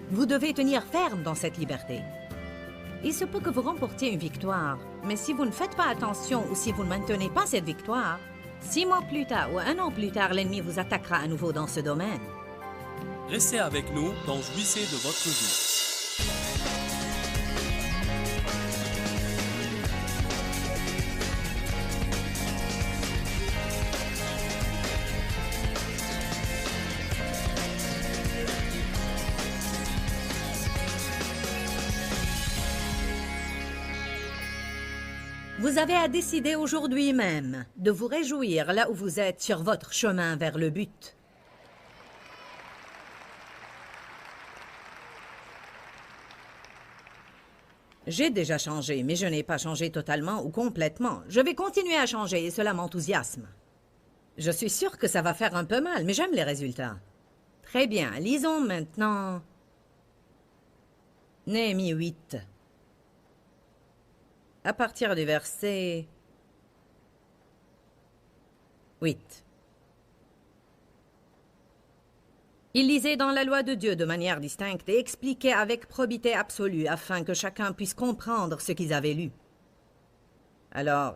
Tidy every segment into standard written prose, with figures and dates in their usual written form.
Vous devez tenir ferme dans cette liberté. Il se peut que vous remportiez une victoire, mais si vous ne faites pas attention ou si vous ne maintenez pas cette victoire, 6 mois plus tard ou 1 an plus tard, l'ennemi vous attaquera à nouveau dans ce domaine. Restez avec nous dans Jouissez de votre vie. Vous avez à décider aujourd'hui même de vous réjouir là où vous êtes sur votre chemin vers le but. J'ai déjà changé, mais je n'ai pas changé totalement ou complètement. Je vais continuer à changer et cela m'enthousiasme. Je suis sûre que ça va faire un peu mal, mais j'aime les résultats. Très bien, lisons maintenant Néhémie 8. À partir du verset 8. Il lisait dans la loi de Dieu de manière distincte et expliquait avec probité absolue afin que chacun puisse comprendre ce qu'ils avaient lu. Alors,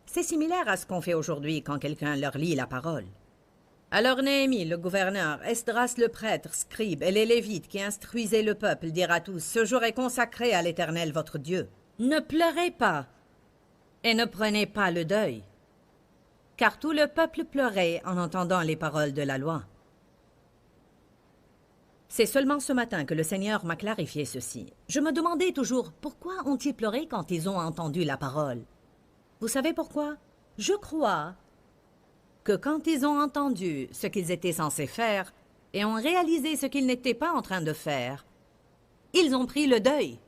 c'est similaire à ce qu'on fait aujourd'hui quand quelqu'un leur lit la parole. Alors Néhémie, le gouverneur, Esdras le prêtre, scribe et les Lévites qui instruisaient le peuple dirent à tous, « Ce jour est consacré à l'Éternel votre Dieu. Ne pleurez pas et ne prenez pas le deuil. » Car tout le peuple pleurait en entendant les paroles de la loi. C'est seulement ce matin que le Seigneur m'a clarifié ceci. Je me demandais toujours, pourquoi ont-ils pleuré quand ils ont entendu la parole? Vous savez pourquoi? Je crois que quand ils ont entendu ce qu'ils étaient censés faire et ont réalisé ce qu'ils n'étaient pas en train de faire, ils ont pris le deuil.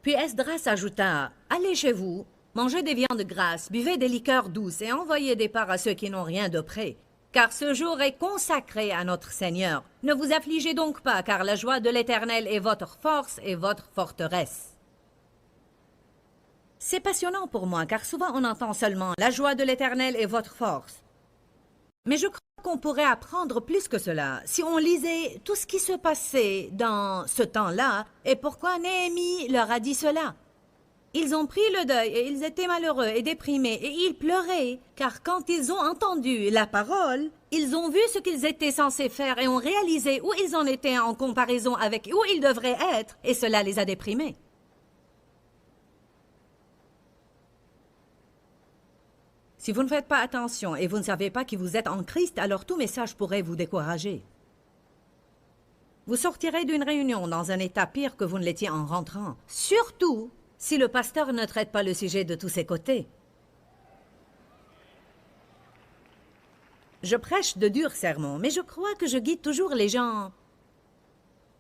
Puis Esdras ajouta, « Allez chez vous, mangez des viandes grasses, buvez des liqueurs douces et envoyez des parts à ceux qui n'ont rien de prêt. Car ce jour est consacré à notre Seigneur. Ne vous affligez donc pas, car la joie de l'Éternel est votre force et votre forteresse. » C'est passionnant pour moi, car souvent on entend seulement « La joie de l'Éternel est votre force ». Mais je crois qu'on pourrait apprendre plus que cela si on lisait tout ce qui se passait dans ce temps-là et pourquoi Néhémie leur a dit cela. Ils ont pris le deuil et ils étaient malheureux et déprimés et ils pleuraient, car quand ils ont entendu la parole, ils ont vu ce qu'ils étaient censés faire et ont réalisé où ils en étaient en comparaison avec où ils devraient être, et cela les a déprimés. Si vous ne faites pas attention et vous ne savez pas qui vous êtes en Christ, alors tout message pourrait vous décourager. Vous sortirez d'une réunion dans un état pire que vous ne l'étiez en rentrant, surtout si le pasteur ne traite pas le sujet de tous ses côtés. Je prêche de durs sermons, mais je crois que je guide toujours les gens.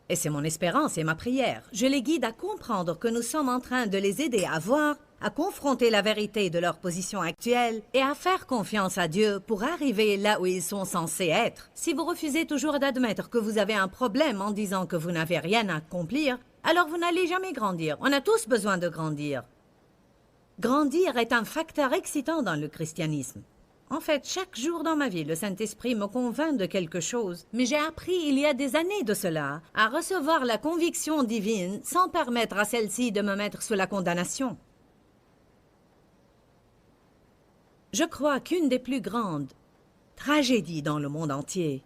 Et c'est mon espérance et ma prière. Je les guide à comprendre que nous sommes en train de les aider à voir, à confronter la vérité de leur position actuelle et à faire confiance à Dieu pour arriver là où ils sont censés être. Si vous refusez toujours d'admettre que vous avez un problème en disant que vous n'avez rien à accomplir, alors vous n'allez jamais grandir. On a tous besoin de grandir. Grandir est un facteur excitant dans le christianisme. En fait, chaque jour dans ma vie, le Saint-Esprit me convainc de quelque chose. Mais j'ai appris il y a des années de cela à recevoir la conviction divine sans permettre à celle-ci de me mettre sous la condamnation. Je crois qu'une des plus grandes tragédies dans le monde entier,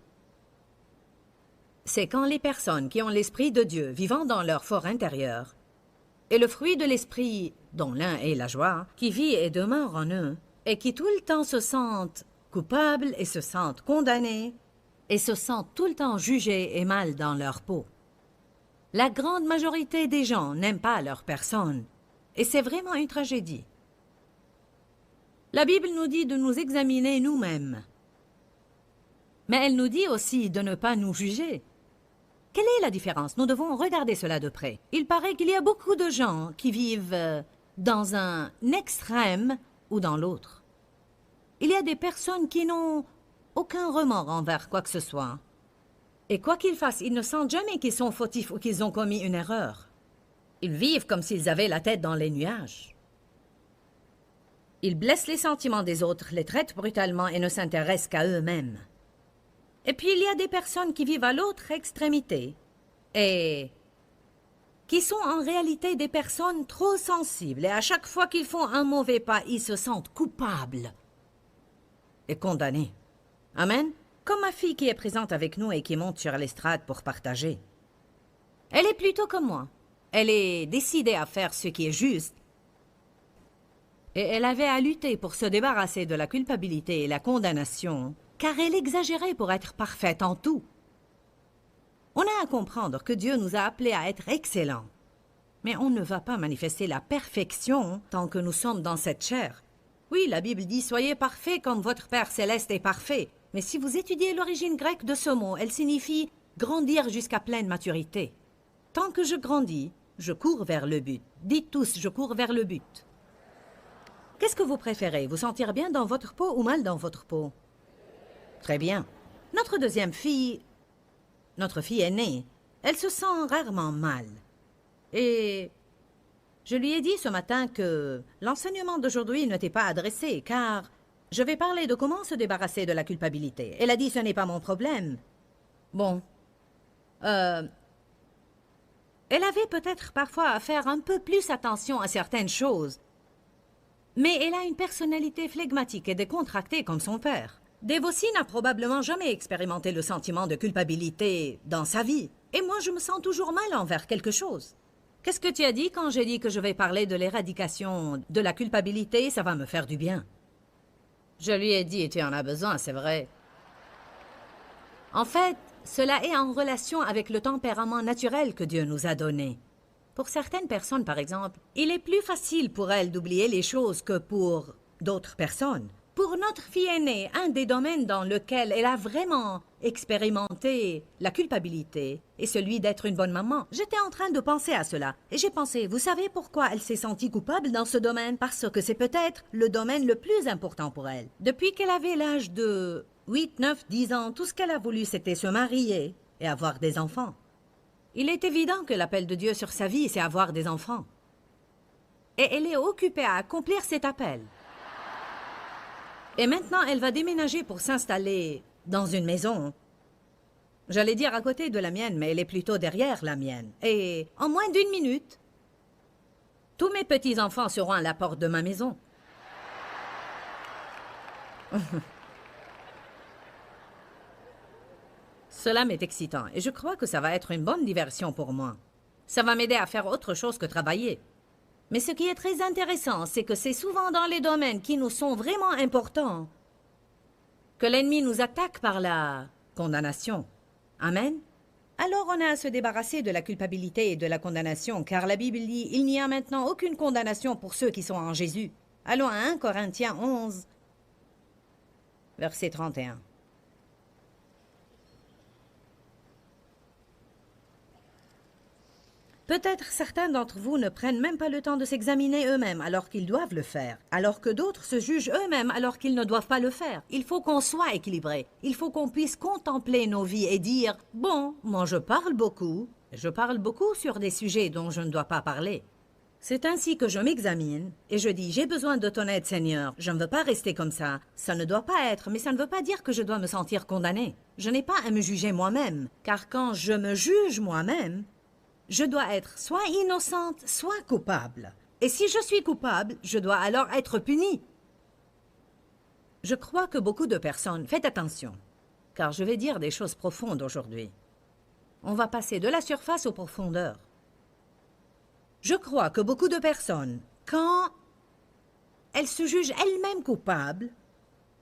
c'est quand les personnes qui ont l'Esprit de Dieu vivant dans leur fort intérieur, et le fruit de l'Esprit, dont l'un est la joie, qui vit et demeure en eux, et qui tout le temps se sentent coupables et se sentent condamnés, et se sentent tout le temps jugés et mal dans leur peau. La grande majorité des gens n'aiment pas leur personne, et c'est vraiment une tragédie. La Bible nous dit de nous examiner nous-mêmes. Mais elle nous dit aussi de ne pas nous juger. Quelle est la différence? Nous devons regarder cela de près. Il paraît qu'il y a beaucoup de gens qui vivent dans un extrême ou dans l'autre. Il y a des personnes qui n'ont aucun remords envers quoi que ce soit. Et quoi qu'ils fassent, ils ne sentent jamais qu'ils sont fautifs ou qu'ils ont commis une erreur. Ils vivent comme s'ils avaient la tête dans les nuages. Ils blessent les sentiments des autres, les traitent brutalement et ne s'intéressent qu'à eux-mêmes. Et puis il y a des personnes qui vivent à l'autre extrémité et qui sont en réalité des personnes trop sensibles. Et à chaque fois qu'ils font un mauvais pas, ils se sentent coupables et condamnés. Amen. Comme ma fille qui est présente avec nous et qui monte sur l'estrade pour partager. Elle est plutôt comme moi. Elle est décidée à faire ce qui est juste. Et elle avait à lutter pour se débarrasser de la culpabilité et la condamnation, car elle exagérait pour être parfaite en tout. On a à comprendre que Dieu nous a appelés à être excellents. Mais on ne va pas manifester la perfection tant que nous sommes dans cette chair. Oui, la Bible dit « Soyez parfaits comme votre Père céleste est parfait ». Mais si vous étudiez l'origine grecque de ce mot, elle signifie « grandir jusqu'à pleine maturité ». Tant que je grandis, je cours vers le but. Dites tous « je cours vers le but ». Qu'est-ce que vous préférez? Vous sentir bien dans votre peau ou mal dans votre peau? Très bien. Notre deuxième fille, notre fille aînée, elle se sent rarement mal. Et je lui ai dit ce matin que l'enseignement d'aujourd'hui n'était pas adressé, car je vais parler de comment se débarrasser de la culpabilité. Elle a dit « ce n'est pas mon problème ». Bon. Elle avait peut-être parfois à faire un peu plus attention à certaines choses. Mais elle a une personnalité flegmatique et décontractée comme son père. Devocy n'a probablement jamais expérimenté le sentiment de culpabilité dans sa vie. Et moi, je me sens toujours mal envers quelque chose. Qu'est-ce que tu as dit quand j'ai dit que je vais parler de l'éradication de la culpabilité? Ça va me faire du bien. Je lui ai dit, tu en as besoin, c'est vrai. En fait, cela est en relation avec le tempérament naturel que Dieu nous a donné. Pour certaines personnes, par exemple, il est plus facile pour elles d'oublier les choses que pour d'autres personnes. Pour notre fille aînée, un des domaines dans lequel elle a vraiment expérimenté la culpabilité est celui d'être une bonne maman. J'étais en train de penser à cela et j'ai pensé, vous savez pourquoi elle s'est sentie coupable dans ce domaine? Parce que c'est peut-être le domaine le plus important pour elle. Depuis qu'elle avait l'âge de 8, 9, 10 ans, tout ce qu'elle a voulu, c'était se marier et avoir des enfants. Il est évident que l'appel de Dieu sur sa vie, c'est avoir des enfants. Et elle est occupée à accomplir cet appel. Et maintenant, elle va déménager pour s'installer dans une maison. J'allais dire à côté de la mienne, mais elle est plutôt derrière la mienne. Et en moins d'1 minute, tous mes petits-enfants seront à la porte de ma maison. Cela m'est excitant et je crois que ça va être une bonne diversion pour moi. Ça va m'aider à faire autre chose que travailler. Mais ce qui est très intéressant, c'est que c'est souvent dans les domaines qui nous sont vraiment importants que l'ennemi nous attaque par la condamnation. Amen. Alors on a à se débarrasser de la culpabilité et de la condamnation, car la Bible dit « Il n'y a maintenant aucune condamnation pour ceux qui sont en Jésus ». Allons à 1 Corinthiens 11, verset 31. Peut-être certains d'entre vous ne prennent même pas le temps de s'examiner eux-mêmes alors qu'ils doivent le faire, alors que d'autres se jugent eux-mêmes alors qu'ils ne doivent pas le faire. Il faut qu'on soit équilibré. Il faut qu'on puisse contempler nos vies et dire « Bon, moi je parle beaucoup sur des sujets dont je ne dois pas parler. » C'est ainsi que je m'examine et je dis « J'ai besoin de ton aide, Seigneur. Je ne veux pas rester comme ça. Ça ne doit pas être, mais ça ne veut pas dire que je dois me sentir condamné. Je n'ai pas à me juger moi-même, car quand je me juge moi-même, je dois être soit innocente, soit coupable. Et si je suis coupable, je dois alors être punie. Je crois que beaucoup de personnes, faites attention, car je vais dire des choses profondes aujourd'hui. On va passer de la surface aux profondeurs. Je crois que beaucoup de personnes, quand elles se jugent elles-mêmes coupables,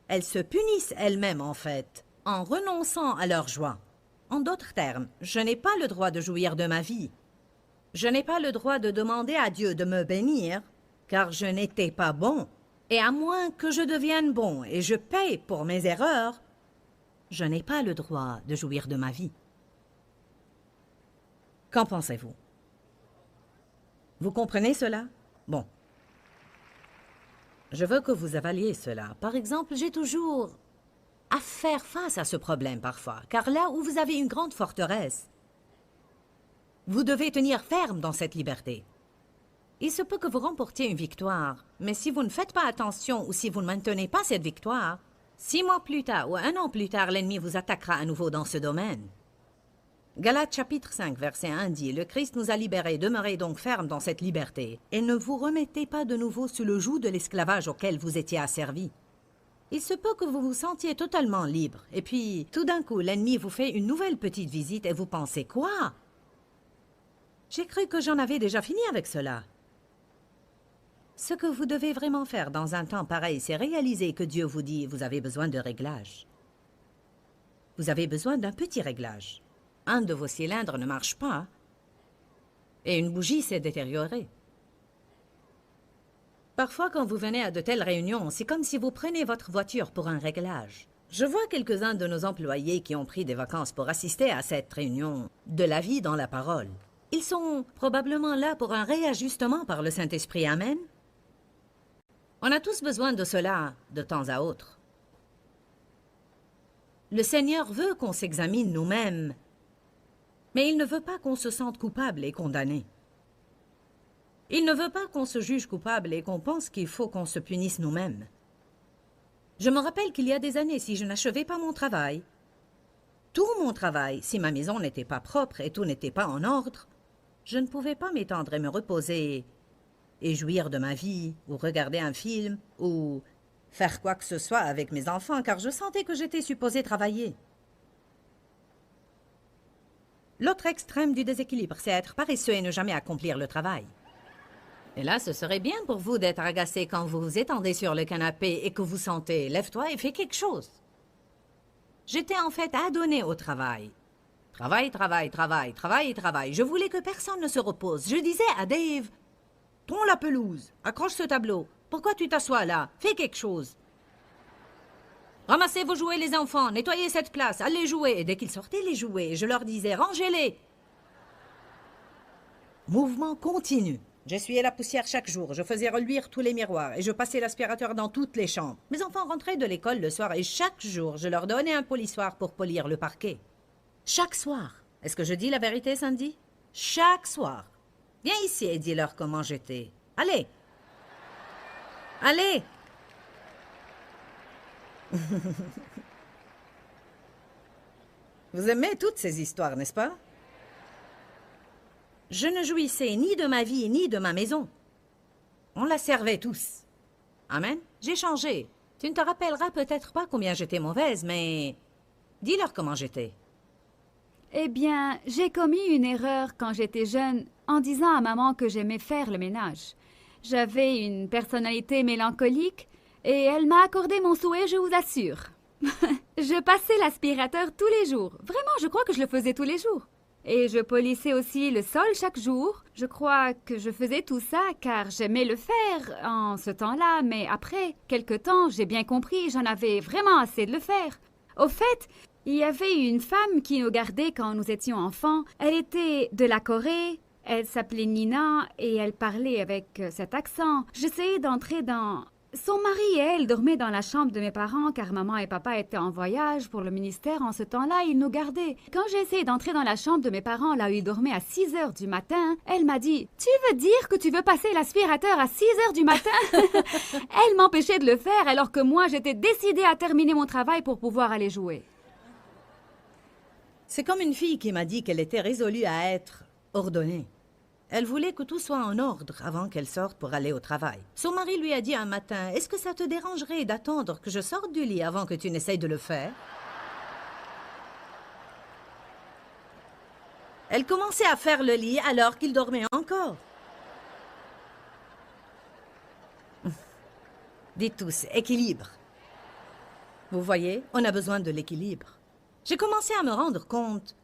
elles se punissent elles-mêmes en fait, en renonçant à leur joie. En d'autres termes, je n'ai pas le droit de jouir de ma vie. Je n'ai pas le droit de demander à Dieu de me bénir, car je n'étais pas bon. Et à moins que je devienne bon et je paye pour mes erreurs, je n'ai pas le droit de jouir de ma vie. Qu'en pensez-vous? Vous comprenez cela? Bon. Je veux que vous avaliez cela. Par exemple, j'ai toujours à faire face à ce problème parfois, car là où vous avez une grande forteresse, vous devez tenir ferme dans cette liberté. Il se peut que vous remportiez une victoire, mais si vous ne faites pas attention ou si vous ne maintenez pas cette victoire, 6 mois plus tard ou 1 an plus tard, l'ennemi vous attaquera à nouveau dans ce domaine. Galates chapitre 5, verset 1 dit, « Le Christ nous a libérés, demeurez donc fermes dans cette liberté, et ne vous remettez pas de nouveau sous le joug de l'esclavage auquel vous étiez asservis. » Il se peut que vous vous sentiez totalement libre, et puis, tout d'un coup, l'ennemi vous fait une nouvelle petite visite et vous pensez, « Quoi? J'ai cru que j'en avais déjà fini avec cela. » Ce que vous devez vraiment faire dans un temps pareil, c'est réaliser que Dieu vous dit, « Vous avez besoin de réglage. Vous avez besoin d'un petit réglage. Un de vos cylindres ne marche pas, et une bougie s'est détériorée. » Parfois, quand vous venez à de telles réunions, c'est comme si vous preniez votre voiture pour un réglage. Je vois quelques-uns de nos employés qui ont pris des vacances pour assister à cette réunion de la vie dans la parole. Ils sont probablement là pour un réajustement par le Saint-Esprit. Amen. On a tous besoin de cela de temps à autre. Le Seigneur veut qu'on s'examine nous-mêmes, mais il ne veut pas qu'on se sente coupable et condamné. Il ne veut pas qu'on se juge coupable et qu'on pense qu'il faut qu'on se punisse nous-mêmes. Je me rappelle qu'il y a des années, si je n'achevais pas mon travail, tout mon travail, si ma maison n'était pas propre et tout n'était pas en ordre, je ne pouvais pas m'étendre et me reposer et jouir de ma vie, ou regarder un film, ou faire quoi que ce soit avec mes enfants, car je sentais que j'étais supposée travailler. L'autre extrême du déséquilibre, c'est être paresseux et ne jamais accomplir le travail. Et là, ce serait bien pour vous d'être agacé quand vous vous étendez sur le canapé et que vous sentez « Lève-toi et fais quelque chose ». J'étais en fait adonnée au travail. Travail, travail, travail, travail, travail. Je voulais que personne ne se repose. Je disais à Dave « Tond la pelouse, accroche ce tableau. Pourquoi tu t'assois là? Fais quelque chose. Ramassez vos jouets les enfants, nettoyez cette place, allez jouer. » Et dès qu'ils sortaient les jouets, je leur disais « Rangez-les ». Mouvement continu. J'essuyais la poussière chaque jour, je faisais reluire tous les miroirs et je passais l'aspirateur dans toutes les chambres. Mes enfants rentraient de l'école le soir et chaque jour, je leur donnais un polissoir pour polir le parquet. Chaque soir. Est-ce que je dis la vérité, Sandy? Chaque soir. Viens ici et dis-leur comment j'étais. Allez. Allez. Vous aimez toutes ces histoires, n'est-ce pas? Je ne jouissais ni de ma vie, ni de ma maison. On la servait tous. Amen. J'ai changé. Tu ne te rappelleras peut-être pas combien j'étais mauvaise, mais dis-leur comment j'étais. Eh bien, j'ai commis une erreur quand j'étais jeune en disant à maman que j'aimais faire le ménage. J'avais une personnalité mélancolique et elle m'a accordé mon souhait, je vous assure. Je passais l'aspirateur tous les jours. Vraiment, je crois que je le faisais tous les jours. Et je polissais aussi le sol chaque jour. Je crois que je faisais tout ça car j'aimais le faire en ce temps-là, mais après quelque temps, j'ai bien compris, j'en avais vraiment assez de le faire. Au fait, il y avait une femme qui nous gardait quand nous étions enfants. Elle était de la Corée, elle s'appelait Nina et elle parlait avec cet accent. J'essayais d'entrer dans... Son mari et elle dormaient dans la chambre de mes parents car maman et papa étaient en voyage pour le ministère. En ce temps-là, ils nous gardaient. Quand j'ai essayé d'entrer dans la chambre de mes parents, là où ils dormaient à 6 heures du matin, elle m'a dit « Tu veux dire que tu veux passer l'aspirateur à 6 heures du matin ?» Elle m'empêchait de le faire alors que moi, j'étais décidée à terminer mon travail pour pouvoir aller jouer. C'est comme une fille qui m'a dit qu'elle était résolue à être ordonnée. Elle voulait que tout soit en ordre avant qu'elle sorte pour aller au travail. Son mari lui a dit un matin, « Est-ce que ça te dérangerait d'attendre que je sorte du lit avant que tu n'essayes de le faire ?» Elle commençait à faire le lit alors qu'il dormait encore. Dites tous, équilibre. Vous voyez, on a besoin de l'équilibre. J'ai commencé à me rendre compte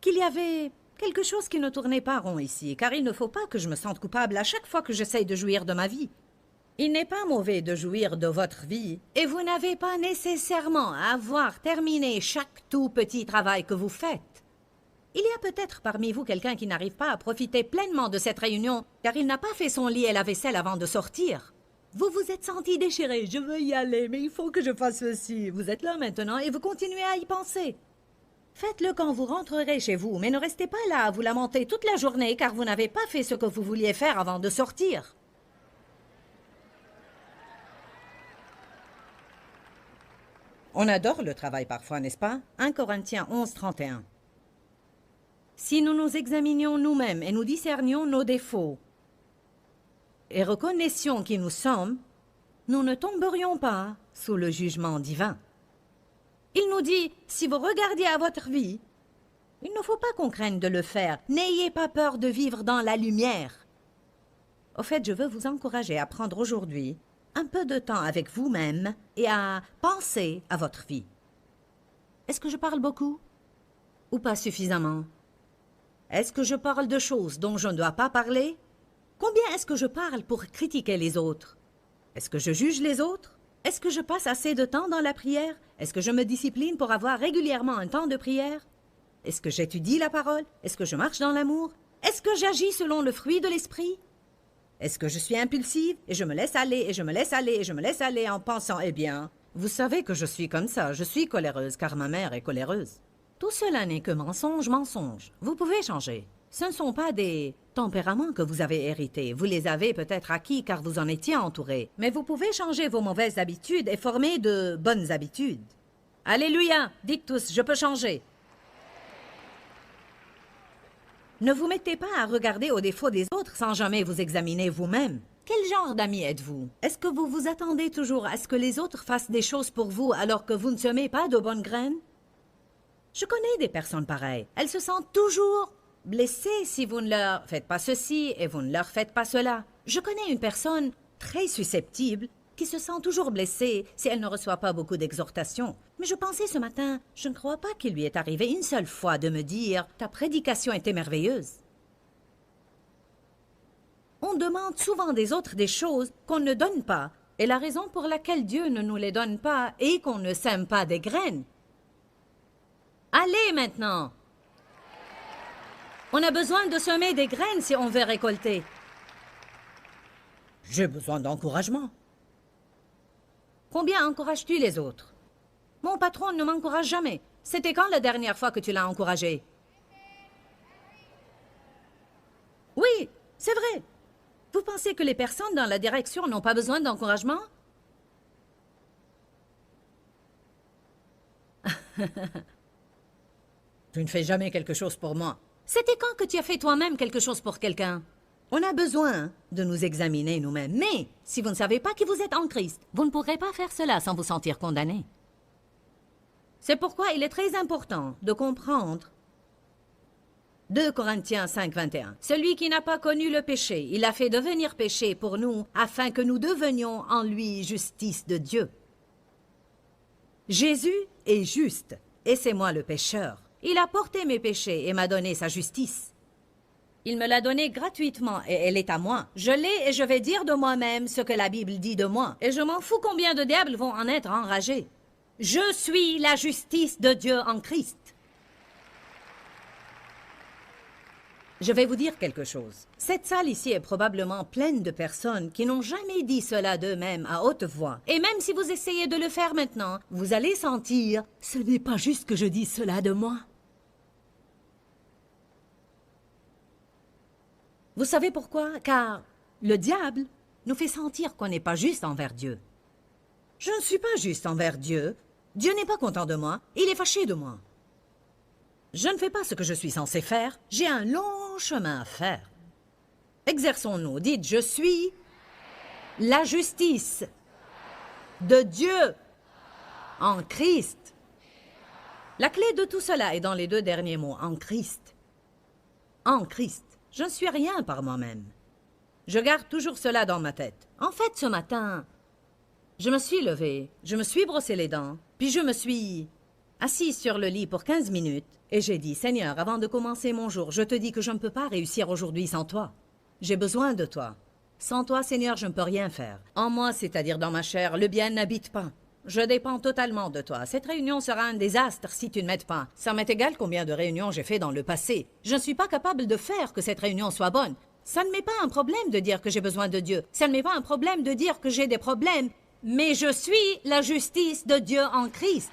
qu'il y avait quelque chose qui ne tournait pas rond ici, car il ne faut pas que je me sente coupable à chaque fois que j'essaye de jouir de ma vie. Il n'est pas mauvais de jouir de votre vie, et vous n'avez pas nécessairement à avoir terminé chaque tout petit travail que vous faites. Il y a peut-être parmi vous quelqu'un qui n'arrive pas à profiter pleinement de cette réunion, car il n'a pas fait son lit et la vaisselle avant de sortir. Vous vous êtes senti déchiré, je veux y aller, mais il faut que je fasse ceci. Vous êtes là maintenant et vous continuez à y penser. Faites-le quand vous rentrerez chez vous, mais ne restez pas là à vous lamenter toute la journée car vous n'avez pas fait ce que vous vouliez faire avant de sortir. On adore le travail parfois, n'est-ce pas? 1 Corinthiens 11, 31. Si nous nous examinions nous-mêmes et nous discernions nos défauts et reconnaissions qui nous sommes, nous ne tomberions pas sous le jugement divin. Il nous dit, si vous regardiez à votre vie, il ne faut pas qu'on craigne de le faire. N'ayez pas peur de vivre dans la lumière. Au fait, je veux vous encourager à prendre aujourd'hui un peu de temps avec vous-même et à penser à votre vie. Est-ce que je parle beaucoup ou pas suffisamment? Est-ce que je parle de choses dont je ne dois pas parler? Combien est-ce que je parle pour critiquer les autres? Est-ce que je juge les autres? Est-ce que je passe assez de temps dans la prière? Est-ce que je me discipline pour avoir régulièrement un temps de prière? Est-ce que j'étudie la parole? Est-ce que je marche dans l'amour? Est-ce que j'agis selon le fruit de l'esprit? Est-ce que je suis impulsive et je me laisse aller et je me laisse aller et je me laisse aller en pensant, eh bien, vous savez que je suis comme ça, je suis coléreuse car ma mère est coléreuse. Tout cela n'est que mensonge, mensonge. Vous pouvez changer. Ce ne sont pas des tempéraments que vous avez hérités. Vous les avez peut-être acquis car vous en étiez entouré. Mais vous pouvez changer vos mauvaises habitudes et former de bonnes habitudes. Alléluia! Dites tous, je peux changer. Ne vous mettez pas à regarder aux défauts des autres sans jamais vous examiner vous-même. Quel genre d'ami êtes-vous? Est-ce que vous vous attendez toujours à ce que les autres fassent des choses pour vous alors que vous ne semez pas de bonnes graines? Je connais des personnes pareilles. Elles se sentent toujours blessées si vous ne leur faites pas ceci et vous ne leur faites pas cela. Je connais une personne très susceptible qui se sent toujours blessée si elle ne reçoit pas beaucoup d'exhortations. Mais je pensais ce matin, je ne crois pas qu'il lui est arrivé une seule fois de me dire « Ta prédication était merveilleuse ». On demande souvent des autres des choses qu'on ne donne pas, et la raison pour laquelle Dieu ne nous les donne pas est qu'on ne sème pas des graines. Allez maintenant! On a besoin de semer des graines si on veut récolter. J'ai besoin d'encouragement. Combien encourages-tu les autres? Mon patron ne m'encourage jamais. C'était quand la dernière fois que tu l'as encouragé? Oui, c'est vrai. Vous pensez que les personnes dans la direction n'ont pas besoin d'encouragement? Tu ne fais jamais quelque chose pour moi. C'était quand que tu as fait toi-même quelque chose pour quelqu'un? On a besoin de nous examiner nous-mêmes. Mais si vous ne savez pas qui vous êtes en Christ, vous ne pourrez pas faire cela sans vous sentir condamné. C'est pourquoi il est très important de comprendre 2 Corinthiens 5, 21. Celui qui n'a pas connu le péché, il a fait devenir péché pour nous, afin que nous devenions en lui justice de Dieu. Jésus est juste, et c'est moi le pécheur. Il a porté mes péchés et m'a donné sa justice. Il me l'a donnée gratuitement et elle est à moi. Je l'ai et je vais dire de moi-même ce que la Bible dit de moi. Et je m'en fous combien de diables vont en être enragés. Je suis la justice de Dieu en Christ. Je vais vous dire quelque chose. Cette salle ici est probablement pleine de personnes qui n'ont jamais dit cela d'eux-mêmes à haute voix. Et même si vous essayez de le faire maintenant, vous allez sentir « Ce n'est pas juste que je dise cela de moi ». Vous savez pourquoi? Car le diable nous fait sentir qu'on n'est pas juste envers Dieu. Je ne suis pas juste envers Dieu. Dieu n'est pas content de moi. Il est fâché de moi. Je ne fais pas ce que je suis censé faire. J'ai un long chemin à faire. Exerçons-nous. Dites, je suis la justice de Dieu en Christ. La clé de tout cela est dans les 2 derniers mots, en Christ. En Christ. Je ne suis rien par moi-même. Je garde toujours cela dans ma tête. En fait, ce matin, je me suis levée, je me suis brossé les dents, puis je me suis assise sur le lit pour 15 minutes et j'ai dit, Seigneur, avant de commencer mon jour, je te dis que je ne peux pas réussir aujourd'hui sans toi. J'ai besoin de toi. Sans toi, Seigneur, je ne peux rien faire. En moi, c'est-à-dire dans ma chair, le bien n'habite pas. Je dépends totalement de toi. Cette réunion sera un désastre si tu ne m'aides pas. Ça m'est égal combien de réunions j'ai fait dans le passé. Je ne suis pas capable de faire que cette réunion soit bonne. Ça ne m'est pas un problème de dire que j'ai besoin de Dieu. Ça ne m'est pas un problème de dire que j'ai des problèmes. Mais je suis la justice de Dieu en Christ.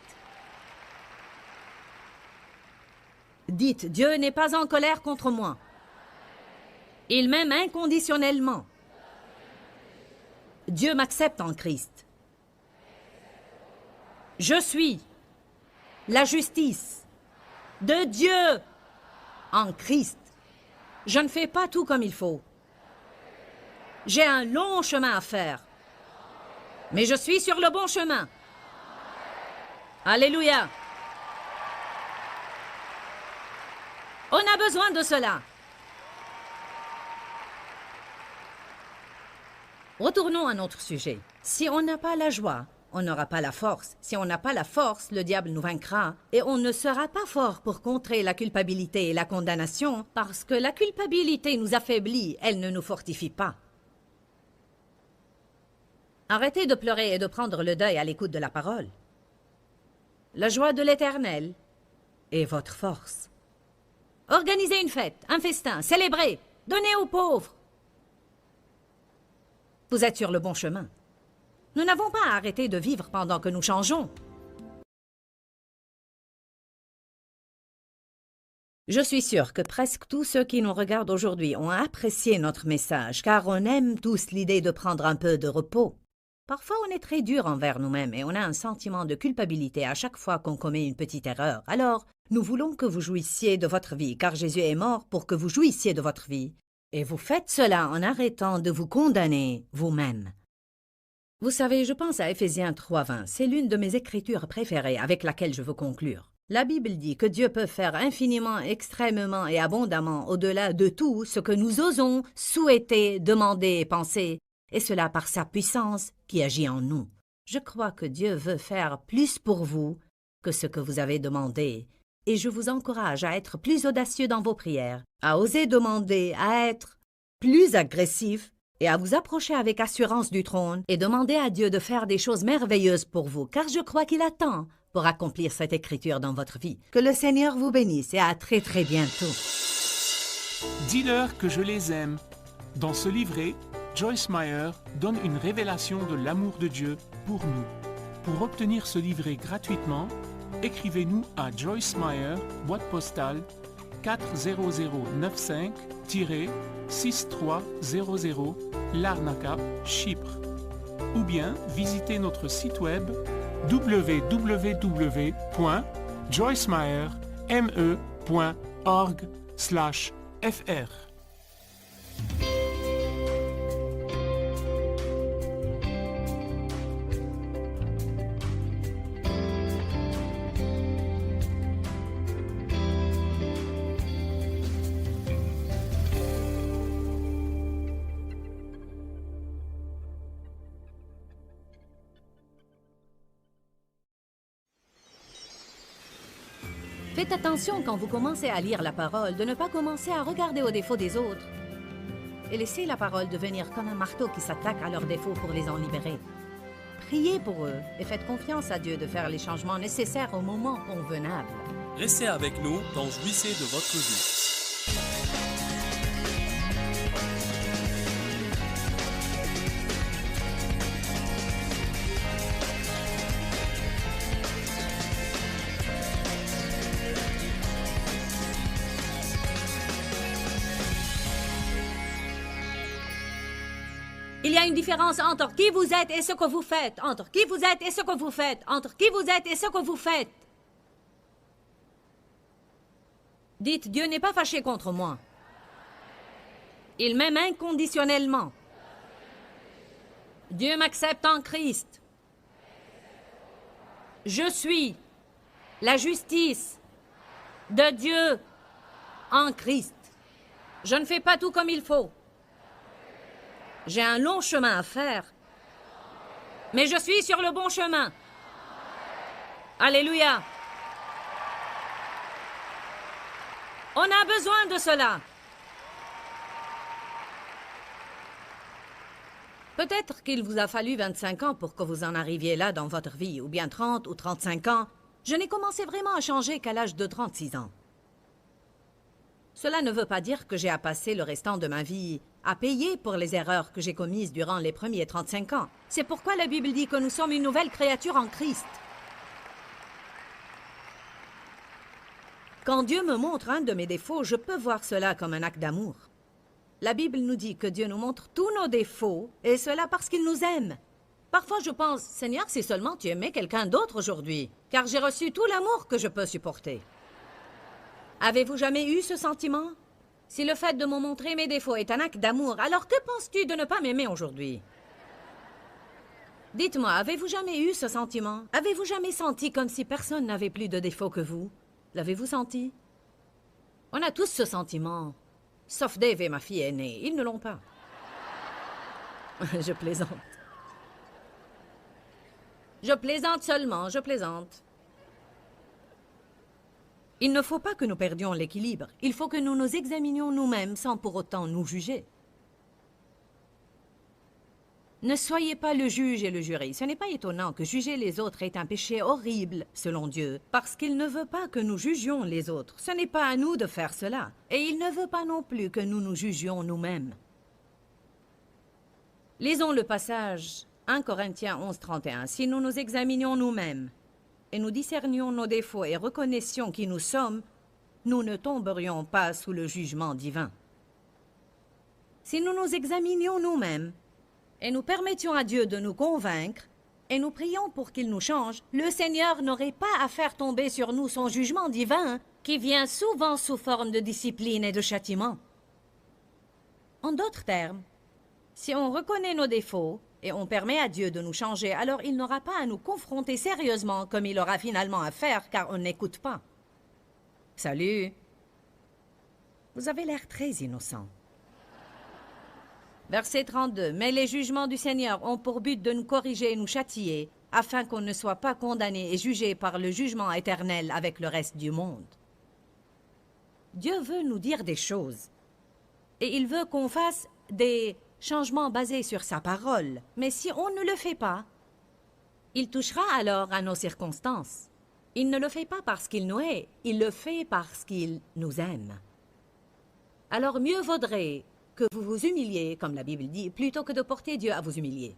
Dites, Dieu n'est pas en colère contre moi. Il m'aime inconditionnellement. Dieu m'accepte en Christ. Je suis la justice de Dieu en Christ. Je ne fais pas tout comme il faut. J'ai un long chemin à faire. Mais je suis sur le bon chemin. Alléluia. On a besoin de cela. Retournons à notre sujet. Si on n'a pas la joie, on n'aura pas la force. Si on n'a pas la force, le diable nous vaincra. Et on ne sera pas fort pour contrer la culpabilité et la condamnation, parce que la culpabilité nous affaiblit, elle ne nous fortifie pas. Arrêtez de pleurer et de prendre le deuil à l'écoute de la parole. La joie de l'Éternel est votre force. Organisez une fête, un festin, célébrez, donnez aux pauvres. Vous êtes sur le bon chemin. Nous n'avons pas à arrêter de vivre pendant que nous changeons. Je suis sûre que presque tous ceux qui nous regardent aujourd'hui ont apprécié notre message, car on aime tous l'idée de prendre un peu de repos. Parfois, on est très dur envers nous-mêmes et on a un sentiment de culpabilité à chaque fois qu'on commet une petite erreur. Alors, nous voulons que vous jouissiez de votre vie, car Jésus est mort pour que vous jouissiez de votre vie. Et vous faites cela en arrêtant de vous condamner vous-même. Vous savez, je pense à Éphésiens 3:20. C'est l'une de mes écritures préférées avec laquelle je veux conclure. La Bible dit que Dieu peut faire infiniment, extrêmement et abondamment au-delà de tout ce que nous osons souhaiter, demander et penser, et cela par sa puissance qui agit en nous. Je crois que Dieu veut faire plus pour vous que ce que vous avez demandé, et je vous encourage à être plus audacieux dans vos prières, à oser demander, à être plus agressif et à vous approcher avec assurance du trône et demander à Dieu de faire des choses merveilleuses pour vous, car je crois qu'il attend pour accomplir cette écriture dans votre vie. Que le Seigneur vous bénisse et à très très bientôt. Dis-leur que je les aime. Dans ce livret, Joyce Meyer donne une révélation de l'amour de Dieu pour nous. Pour obtenir ce livret gratuitement, écrivez-nous à Joyce Meyer, boîte postale 40095-6300, Larnaca, Chypre. Ou bien visitez notre site web www.joycemeyer.org/fr. Faites attention quand vous commencez à lire la parole de ne pas commencer à regarder aux défauts des autres. Et laissez la parole devenir comme un marteau qui s'attaque à leurs défauts pour les en libérer. Priez pour eux et faites confiance à Dieu de faire les changements nécessaires au moment convenable. Restez avec nous dans Jouissez de votre vie. Il y a une différence entre qui vous êtes et ce que vous faites, entre qui vous êtes et ce que vous faites, entre qui vous êtes et ce que vous faites. Dites, Dieu n'est pas fâché contre moi. Il m'aime inconditionnellement. Dieu m'accepte en Christ. Je suis la justice de Dieu en Christ. Je ne fais pas tout comme il faut. J'ai un long chemin à faire, mais je suis sur le bon chemin. Alléluia. On a besoin de cela. Peut-être qu'il vous a fallu 25 ans pour que vous en arriviez là dans votre vie, ou bien 30 ou 35 ans. Je n'ai commencé vraiment à changer qu'à l'âge de 36 ans. Cela ne veut pas dire que j'ai à passer le restant de ma vie à payer pour les erreurs que j'ai commises durant les premiers 35 ans. C'est pourquoi la Bible dit que nous sommes une nouvelle créature en Christ. Quand Dieu me montre un de mes défauts, je peux voir cela comme un acte d'amour. La Bible nous dit que Dieu nous montre tous nos défauts, et cela parce qu'il nous aime. Parfois je pense, Seigneur, si seulement tu aimais quelqu'un d'autre aujourd'hui, car j'ai reçu tout l'amour que je peux supporter. Avez-vous jamais eu ce sentiment? Si le fait de me montrer mes défauts est un acte d'amour, alors que penses-tu de ne pas m'aimer aujourd'hui? Dites-moi, avez-vous jamais eu ce sentiment? Avez-vous jamais senti comme si personne n'avait plus de défauts que vous? L'avez-vous senti? On a tous ce sentiment. Sauf Dave et ma fille aînée, ils ne l'ont pas. Je plaisante. Je plaisante seulement, je plaisante. Il ne faut pas que nous perdions l'équilibre. Il faut que nous nous examinions nous-mêmes sans pour autant nous juger. Ne soyez pas le juge et le jury. Ce n'est pas étonnant que juger les autres est un péché horrible, selon Dieu, parce qu'il ne veut pas que nous jugions les autres. Ce n'est pas à nous de faire cela. Et il ne veut pas non plus que nous nous jugions nous-mêmes. Lisons le passage 1 Corinthiens 11, 31. Si nous nous examinions nous-mêmes et nous discernions nos défauts et reconnaissions qui nous sommes, nous ne tomberions pas sous le jugement divin. Si nous nous examinions nous-mêmes et nous permettions à Dieu de nous convaincre et nous prions pour qu'il nous change, le Seigneur n'aurait pas à faire tomber sur nous son jugement divin qui vient souvent sous forme de discipline et de châtiment. En d'autres termes, si on reconnaît nos défauts et on permet à Dieu de nous changer, alors il n'aura pas à nous confronter sérieusement comme il aura finalement à faire car on n'écoute pas. Salut. Vous avez l'air très innocent. Verset 32. Mais les jugements du Seigneur ont pour but de nous corriger et nous châtier, afin qu'on ne soit pas condamné et jugé par le jugement éternel avec le reste du monde. Dieu veut nous dire des choses. Et il veut qu'on fasse des changements basés sur sa parole. Mais si on ne le fait pas, il touchera alors à nos circonstances. Il ne le fait pas parce qu'il nous hait, il le fait parce qu'il nous aime. Alors mieux vaudrait que vous vous humiliez, comme la Bible dit, plutôt que de porter Dieu à vous humilier.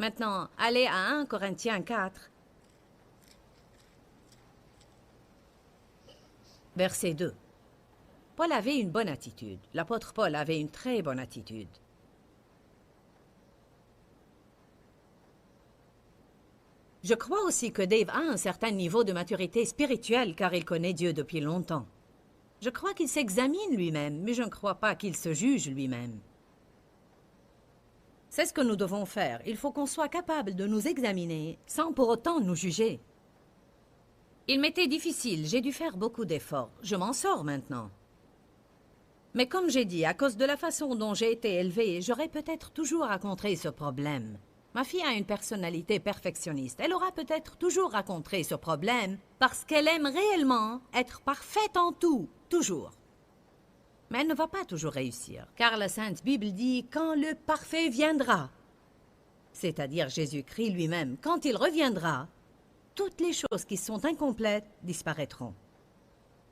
Maintenant, allez à 1 Corinthiens 4, verset 2. Paul avait une bonne attitude. L'apôtre Paul avait une très bonne attitude. Je crois aussi que Dave a un certain niveau de maturité spirituelle car il connaît Dieu depuis longtemps. Je crois qu'il s'examine lui-même, mais je ne crois pas qu'il se juge lui-même. C'est ce que nous devons faire. Il faut qu'on soit capable de nous examiner sans pour autant nous juger. Il m'était difficile, j'ai dû faire beaucoup d'efforts. Je m'en sors maintenant. Mais comme j'ai dit, à cause de la façon dont j'ai été élevée, j'aurais peut-être toujours rencontré ce problème. Ma fille a une personnalité perfectionniste. Elle aura peut-être toujours rencontré ce problème parce qu'elle aime réellement être parfaite en tout, toujours. Mais elle ne va pas toujours réussir, car la Sainte Bible dit « quand le parfait viendra », c'est-à-dire Jésus-Christ lui-même, quand il reviendra, toutes les choses qui sont incomplètes disparaîtront.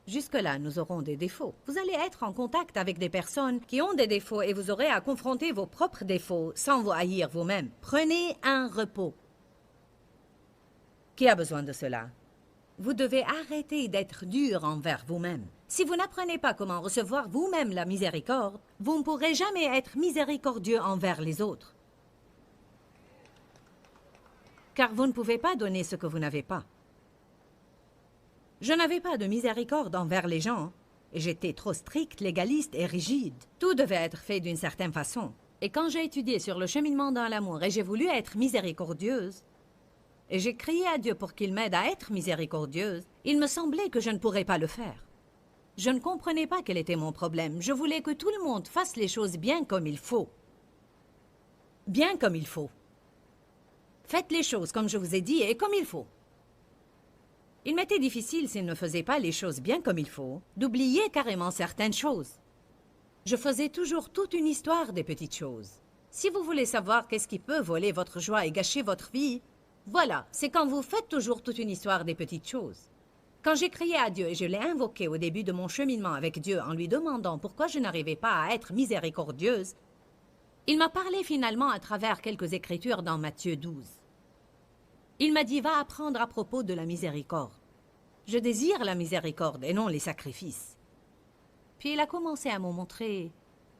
Jusque-là, nous aurons des défauts. Vous allez être en contact avec des personnes qui ont des défauts et vous aurez à confronter vos propres défauts sans vous haïr vous-même. Prenez un repos. Qui a besoin de cela? Vous devez arrêter d'être dur envers vous-même. Si vous n'apprenez pas comment recevoir vous-même la miséricorde, vous ne pourrez jamais être miséricordieux envers les autres. Car vous ne pouvez pas donner ce que vous n'avez pas. Je n'avais pas de miséricorde envers les gens, et j'étais trop stricte, légaliste et rigide. Tout devait être fait d'une certaine façon. Et quand j'ai étudié sur le cheminement dans l'amour et j'ai voulu être miséricordieuse, et j'ai crié à Dieu pour qu'il m'aide à être miséricordieuse, il me semblait que je ne pourrais pas le faire. Je ne comprenais pas quel était mon problème. Je voulais que tout le monde fasse les choses bien comme il faut. Bien comme il faut. Faites les choses comme je vous ai dit et comme il faut. Il m'était difficile, s'il ne faisait pas les choses bien comme il faut, d'oublier carrément certaines choses. Je faisais toujours toute une histoire des petites choses. Si vous voulez savoir qu'est-ce qui peut voler votre joie et gâcher votre vie, voilà, c'est quand vous faites toujours toute une histoire des petites choses. Quand j'ai crié à Dieu et je l'ai invoqué au début de mon cheminement avec Dieu en lui demandant pourquoi je n'arrivais pas à être miséricordieuse, il m'a parlé finalement à travers quelques écritures dans Matthieu 12. Il m'a dit « Va apprendre à propos de la miséricorde. Je désire la miséricorde et non les sacrifices. » Puis il a commencé à me montrer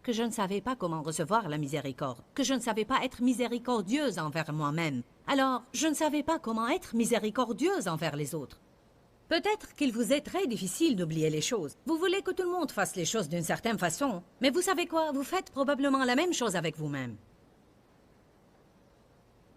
que je ne savais pas comment recevoir la miséricorde, que je ne savais pas être miséricordieuse envers moi-même. Alors, je ne savais pas comment être miséricordieuse envers les autres. Peut-être qu'il vous est très difficile d'oublier les choses. Vous voulez que tout le monde fasse les choses d'une certaine façon, mais vous savez quoi? Vous faites probablement la même chose avec vous-même.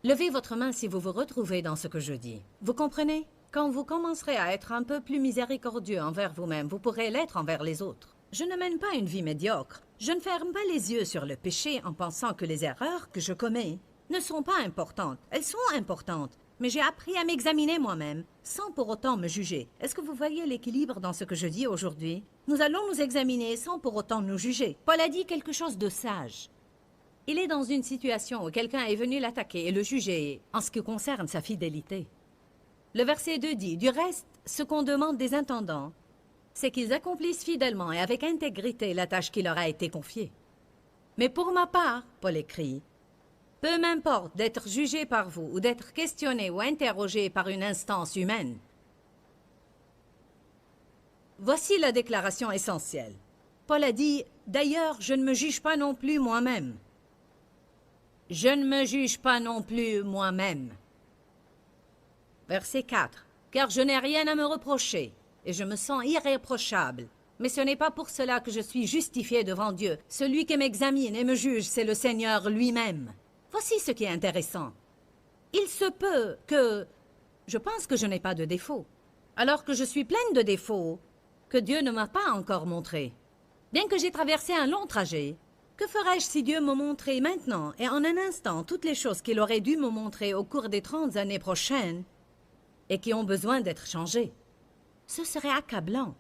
Levez votre main si vous vous retrouvez dans ce que je dis. Vous comprenez? Quand vous commencerez à être un peu plus miséricordieux envers vous-même, vous pourrez l'être envers les autres. Je ne mène pas une vie médiocre. Je ne ferme pas les yeux sur le péché en pensant que les erreurs que je commets ne sont pas importantes. Elles sont importantes, mais j'ai appris à m'examiner moi-même, sans pour autant me juger. Est-ce que vous voyez l'équilibre dans ce que je dis aujourd'hui? Nous allons nous examiner sans pour autant nous juger. Paul a dit quelque chose de sage. Il est dans une situation où quelqu'un est venu l'attaquer et le juger en ce qui concerne sa fidélité. Le verset 2 dit, « Du reste, ce qu'on demande des intendants, c'est qu'ils accomplissent fidèlement et avec intégrité la tâche qui leur a été confiée. Mais pour ma part, Paul écrit, « Peu m'importe d'être jugé par vous ou d'être questionné ou interrogé par une instance humaine. » Voici la déclaration essentielle. Paul a dit, « D'ailleurs, je ne me juge pas non plus moi-même. » Je ne me juge pas non plus moi-même. Verset 4. « Car je n'ai rien à me reprocher, et je me sens irréprochable. Mais ce n'est pas pour cela que je suis justifié devant Dieu. Celui qui m'examine et me juge, c'est le Seigneur lui-même. » Voici ce qui est intéressant. Il se peut que je pense que je n'ai pas de défaut, alors que je suis pleine de défauts que Dieu ne m'a pas encore montrés. Bien que j'ai traversé un long trajet, que ferais-je si Dieu me montrait maintenant et en un instant toutes les choses qu'il aurait dû me montrer au cours des 30 années prochaines et qui ont besoin d'être changées? Ce serait accablant.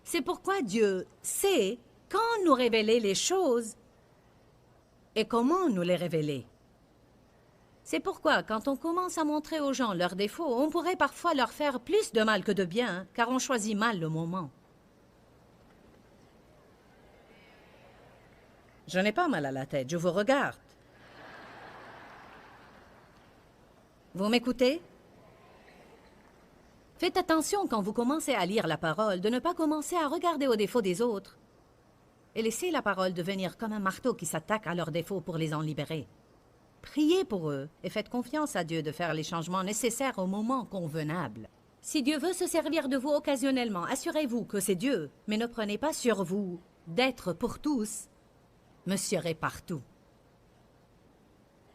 C'est pourquoi Dieu sait quand nous révéler les choses et comment nous les révéler. C'est pourquoi, quand on commence à montrer aux gens leurs défauts, on pourrait parfois leur faire plus de mal que de bien, car on choisit mal le moment. Je n'ai pas mal à la tête, je vous regarde. Vous m'écoutez? Faites attention quand vous commencez à lire la parole, de ne pas commencer à regarder aux défauts des autres et laissez la parole devenir comme un marteau qui s'attaque à leurs défauts pour les en libérer. Priez pour eux et faites confiance à Dieu de faire les changements nécessaires au moment convenable. Si Dieu veut se servir de vous occasionnellement, assurez-vous que c'est Dieu, mais ne prenez pas sur vous d'être pour tous Monsieur est partout.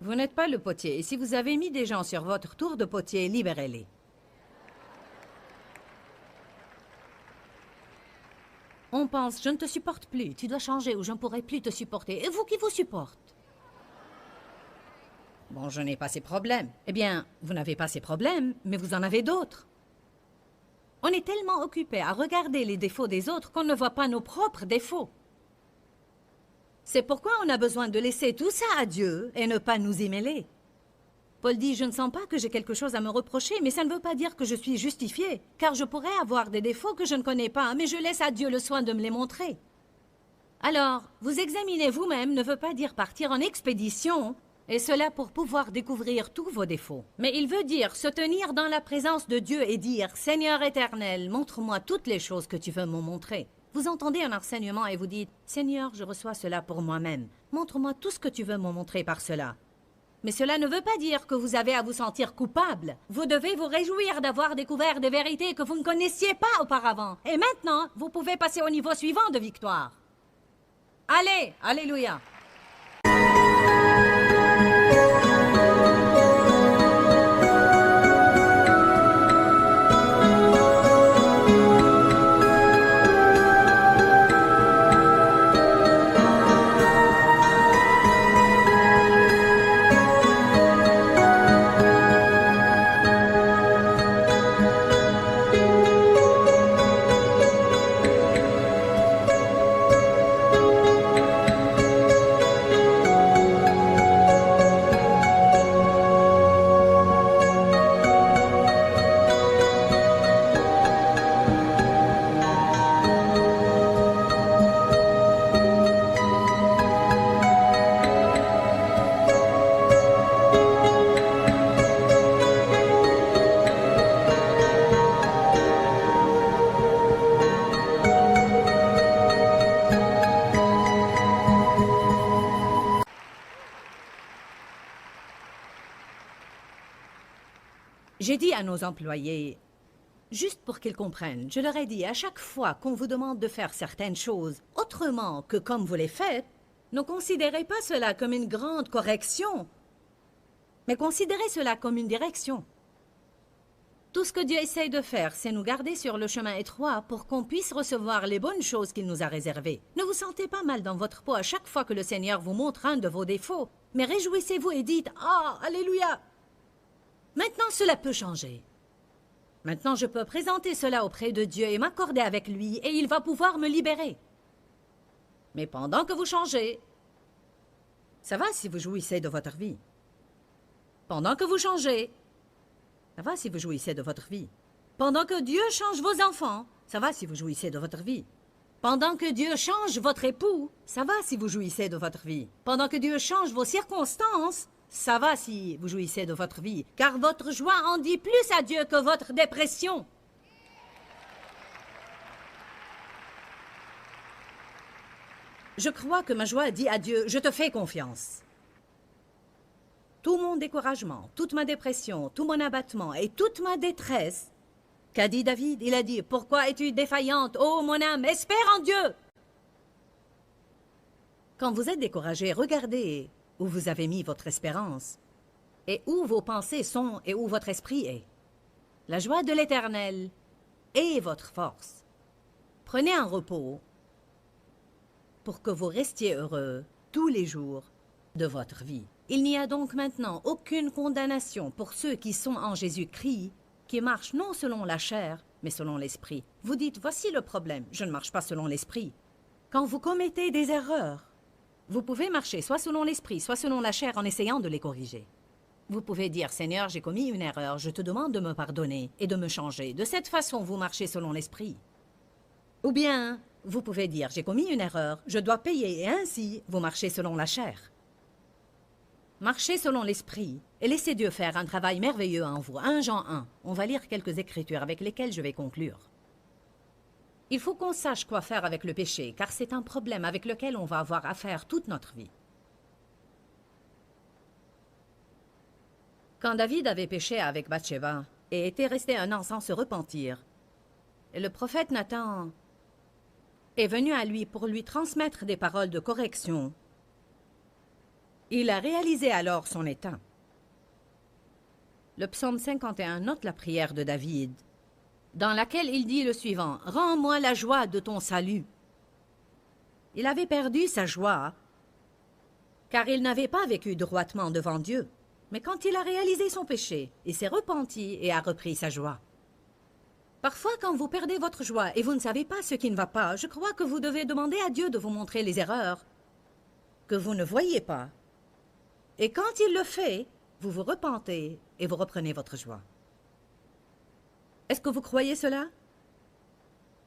Vous n'êtes pas le potier, et si vous avez mis des gens sur votre tour de potier, libérez-les. On pense, je ne te supporte plus, tu dois changer ou je ne pourrai plus te supporter. Et vous qui vous supporte? Bon, je n'ai pas ces problèmes. Eh bien, vous n'avez pas ces problèmes, mais vous en avez d'autres. On est tellement occupé à regarder les défauts des autres qu'on ne voit pas nos propres défauts. C'est pourquoi on a besoin de laisser tout ça à Dieu et ne pas nous y mêler. Paul dit, je ne sens pas que j'ai quelque chose à me reprocher, mais ça ne veut pas dire que je suis justifié, car je pourrais avoir des défauts que je ne connais pas, mais je laisse à Dieu le soin de me les montrer. Alors, vous examiner vous-même ne veut pas dire partir en expédition, et cela pour pouvoir découvrir tous vos défauts. Mais il veut dire se tenir dans la présence de Dieu et dire, Seigneur éternel, montre-moi toutes les choses que tu veux me montrer. Vous entendez un enseignement et vous dites, Seigneur, je reçois cela pour moi-même. Montre-moi tout ce que tu veux me montrer par cela. Mais cela ne veut pas dire que vous avez à vous sentir coupable. Vous devez vous réjouir d'avoir découvert des vérités que vous ne connaissiez pas auparavant. Et maintenant, vous pouvez passer au niveau suivant de victoire. Allez, alléluia. J'ai dit à nos employés, juste pour qu'ils comprennent, je leur ai dit à chaque fois qu'on vous demande de faire certaines choses autrement que comme vous les faites, ne considérez pas cela comme une grande correction, mais considérez cela comme une direction. Tout ce que Dieu essaye de faire, c'est nous garder sur le chemin étroit pour qu'on puisse recevoir les bonnes choses qu'il nous a réservées. Ne vous sentez pas mal dans votre peau à chaque fois que le Seigneur vous montre un de vos défauts, mais réjouissez-vous et dites « Ah, Alléluia !» Maintenant, cela peut changer. Maintenant, je peux présenter cela auprès de Dieu et m'accorder avec lui, et il va pouvoir me libérer. Mais pendant que vous changez, ça va si vous jouissez de votre vie. Pendant que vous changez, ça va si vous jouissez de votre vie. Pendant que Dieu change vos enfants, ça va si vous jouissez de votre vie. Pendant que Dieu change votre époux, ça va si vous jouissez de votre vie. Pendant que Dieu change vos circonstances, ça va si vous jouissez de votre vie. Car votre joie en dit plus à Dieu que votre dépression. Je crois que ma joie dit à Dieu, je te fais confiance. Tout mon découragement, toute ma dépression, tout mon abattement et toute ma détresse, qu'a dit David? Il a dit, pourquoi es-tu défaillante, ô mon âme, espère en Dieu. Quand vous êtes découragé, regardez où vous avez mis votre espérance et où vos pensées sont et où votre esprit est. La joie de l'Éternel est votre force. Prenez un repos pour que vous restiez heureux tous les jours de votre vie. Il n'y a donc maintenant aucune condamnation pour ceux qui sont en Jésus-Christ, qui marchent non selon la chair, mais selon l'esprit. Vous dites, voici le problème, je ne marche pas selon l'esprit. Quand vous commettez des erreurs, vous pouvez marcher soit selon l'esprit, soit selon la chair en essayant de les corriger. Vous pouvez dire, Seigneur, j'ai commis une erreur, je te demande de me pardonner et de me changer. De cette façon, vous marchez selon l'esprit. Ou bien, vous pouvez dire, j'ai commis une erreur, je dois payer, et ainsi, vous marchez selon la chair. Marchez selon l'esprit et laissez Dieu faire un travail merveilleux en vous. 1 Jean 1. On va lire quelques écritures avec lesquelles je vais conclure. Il faut qu'on sache quoi faire avec le péché, car c'est un problème avec lequel on va avoir affaire toute notre vie. Quand David avait péché avec Bathsheba et était resté un an sans se repentir, le prophète Nathan est venu à lui pour lui transmettre des paroles de correction. Il a réalisé alors son état. Le psaume 51 note la prière de David, dans laquelle il dit le suivant, « Rends-moi la joie de ton salut. » Il avait perdu sa joie, car il n'avait pas vécu droitement devant Dieu. Mais quand il a réalisé son péché, il s'est repenti et a repris sa joie. Parfois, quand vous perdez votre joie et vous ne savez pas ce qui ne va pas, je crois que vous devez demander à Dieu de vous montrer les erreurs que vous ne voyez pas. Et quand il le fait, vous vous repentez et vous reprenez votre joie. Est-ce que vous croyez cela?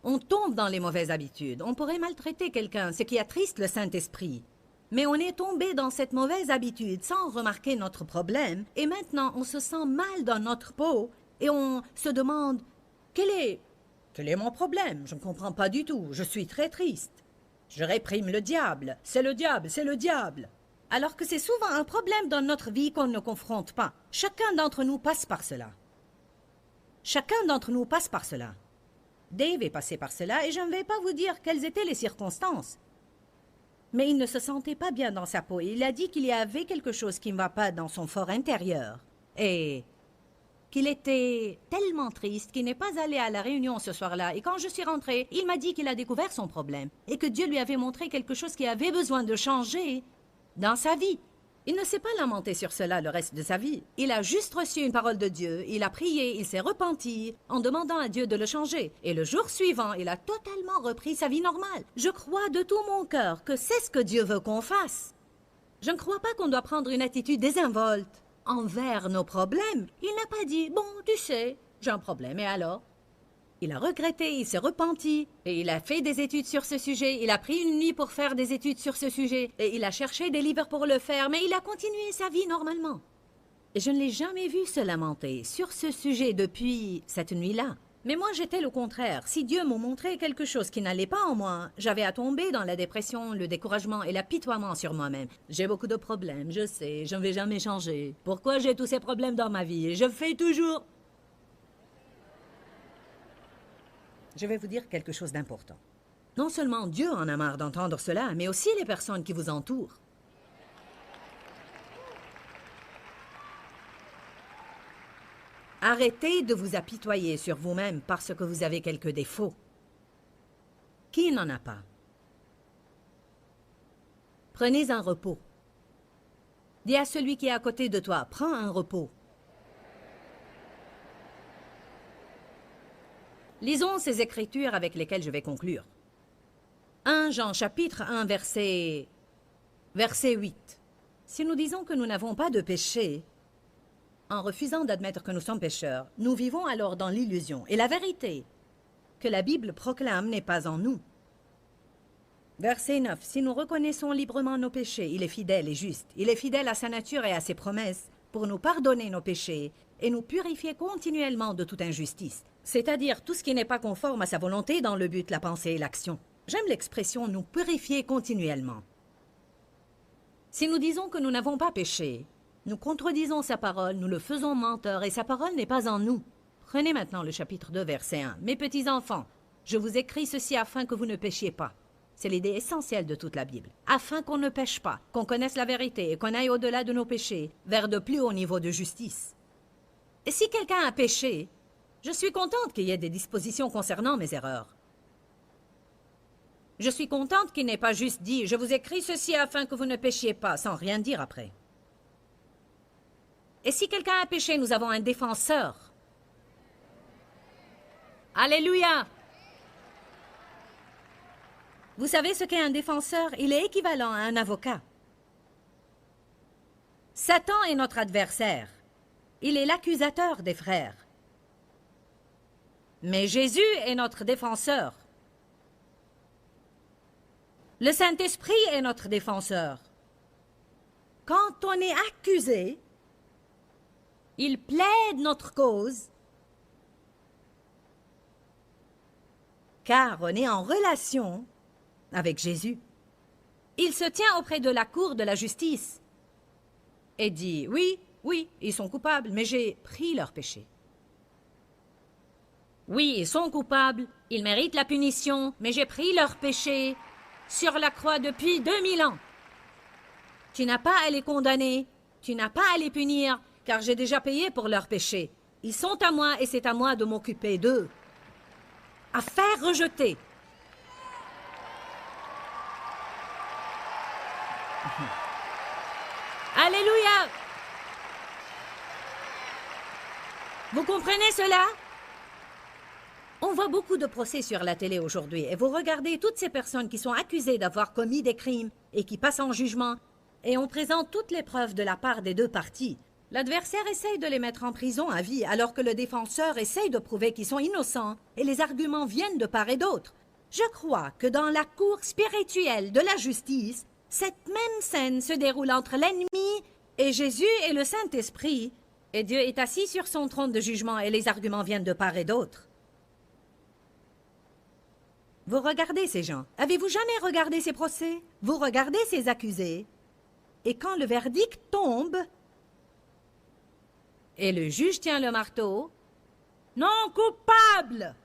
On tombe dans les mauvaises habitudes. On pourrait maltraiter quelqu'un, ce qui attriste le Saint-Esprit. Mais on est tombé dans cette mauvaise habitude sans remarquer notre problème. Et maintenant, on se sent mal dans notre peau et on se demande « Quel est mon problème? Je ne comprends pas du tout. Je suis très triste. Je réprime le diable. C'est le diable, c'est le diable. » Alors que c'est souvent un problème dans notre vie qu'on ne confronte pas. Chacun d'entre nous passe par cela. Chacun d'entre nous passe par cela. Dave est passé par cela et je ne vais pas vous dire quelles étaient les circonstances. Mais il ne se sentait pas bien dans sa peau et il a dit qu'il y avait quelque chose qui ne va pas dans son fort intérieur. Et qu'il était tellement triste qu'il n'est pas allé à la réunion ce soir-là. Et quand je suis rentrée, il m'a dit qu'il a découvert son problème et que Dieu lui avait montré quelque chose qui avait besoin de changer dans sa vie. Il ne s'est pas lamenté sur cela le reste de sa vie. Il a juste reçu une parole de Dieu, il a prié, il s'est repenti en demandant à Dieu de le changer. Et le jour suivant, il a totalement repris sa vie normale. Je crois de tout mon cœur que c'est ce que Dieu veut qu'on fasse. Je ne crois pas qu'on doit prendre une attitude désinvolte envers nos problèmes. Il n'a pas dit « Bon, tu sais, j'ai un problème, et alors ?» Il a regretté, il s'est repenti, et il a fait des études sur ce sujet, il a pris une nuit pour faire des études sur ce sujet, et il a cherché des livres pour le faire, mais il a continué sa vie normalement. Et je ne l'ai jamais vu se lamenter sur ce sujet depuis cette nuit-là. Mais moi, j'étais le contraire. Si Dieu me montrait quelque chose qui n'allait pas en moi, j'avais à tomber dans la dépression, le découragement et l'apitoiement sur moi-même. J'ai beaucoup de problèmes, je sais, je ne vais jamais changer. Pourquoi j'ai tous ces problèmes dans ma vie? Je fais toujours... je vais vous dire quelque chose d'important. Non seulement Dieu en a marre d'entendre cela, mais aussi les personnes qui vous entourent. Arrêtez de vous apitoyer sur vous-même parce que vous avez quelques défauts. Qui n'en a pas? Prenez un repos. Dis à celui qui est à côté de toi, prends un repos. Lisons ces écritures avec lesquelles je vais conclure. 1 Jean chapitre 1 verset 8. Si nous disons que nous n'avons pas de péché, en refusant d'admettre que nous sommes pécheurs, nous vivons alors dans l'illusion et la vérité que la Bible proclame n'est pas en nous. Verset 9. Si nous reconnaissons librement nos péchés, il est fidèle et juste. Il est fidèle à sa nature et à ses promesses pour nous pardonner nos péchés et nous purifier continuellement de toute injustice, c'est-à-dire tout ce qui n'est pas conforme à sa volonté dans le but, la pensée et l'action. J'aime l'expression « nous purifier continuellement ». Si nous disons que nous n'avons pas péché, nous contredisons sa parole, nous le faisons menteur et sa parole n'est pas en nous. Prenez maintenant le chapitre 2, verset 1. « Mes petits enfants, je vous écris ceci afin que vous ne péchiez pas. » C'est l'idée essentielle de toute la Bible. Afin qu'on ne pêche pas, qu'on connaisse la vérité et qu'on aille au-delà de nos péchés, vers de plus hauts niveaux de justice. Et si quelqu'un a péché, je suis contente qu'il y ait des dispositions concernant mes erreurs. Je suis contente qu'il n'ait pas juste dit « Je vous écris ceci afin que vous ne péchiez pas » sans rien dire après. Et si quelqu'un a péché, nous avons un défenseur. Alléluia! Vous savez ce qu'est un défenseur? Il est équivalent à un avocat. Satan est notre adversaire. Il est l'accusateur des frères. Mais Jésus est notre défenseur. Le Saint-Esprit est notre défenseur. Quand on est accusé, il plaide notre cause, car on est en relation avec Jésus. Il se tient auprès de la cour de la justice et dit « Oui, oui, ils sont coupables, mais j'ai pris leur péché. Oui, ils sont coupables, ils méritent la punition, mais j'ai pris leur péché sur la croix depuis 2000 ans. Tu n'as pas à les condamner, tu n'as pas à les punir, car j'ai déjà payé pour leurs péchés. Ils sont à moi et c'est à moi de m'occuper d'eux. À faire rejeter. » Alléluia! Vous comprenez cela? On voit beaucoup de procès sur la télé aujourd'hui et vous regardez toutes ces personnes qui sont accusées d'avoir commis des crimes et qui passent en jugement et on présente toutes les preuves de la part des deux parties. L'adversaire essaye de les mettre en prison à vie alors que le défenseur essaye de prouver qu'ils sont innocents et les arguments viennent de part et d'autre. Je crois que dans la cour spirituelle de la justice, cette même scène se déroule entre l'ennemi et Jésus et le Saint-Esprit, et Dieu est assis sur son trône de jugement et les arguments viennent de part et d'autre. Vous regardez ces gens. Avez-vous jamais regardé ces procès? Vous regardez ces accusés. Et quand le verdict tombe, et le juge tient le marteau, « Non coupable !»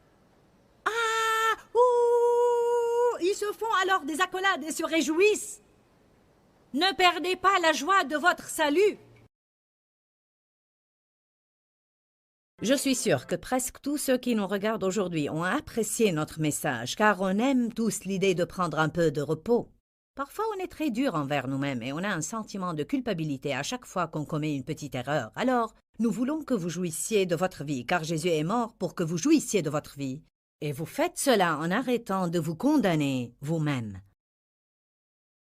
Ah! Ouh! Ils se font alors des accolades et se réjouissent. Ne perdez pas la joie de votre salut. Je suis sûre que presque tous ceux qui nous regardent aujourd'hui ont apprécié notre message, car on aime tous l'idée de prendre un peu de repos. Parfois, on est très dur envers nous-mêmes et on a un sentiment de culpabilité à chaque fois qu'on commet une petite erreur. Alors, nous voulons que vous jouissiez de votre vie, car Jésus est mort pour que vous jouissiez de votre vie. Et vous faites cela en arrêtant de vous condamner vous-même.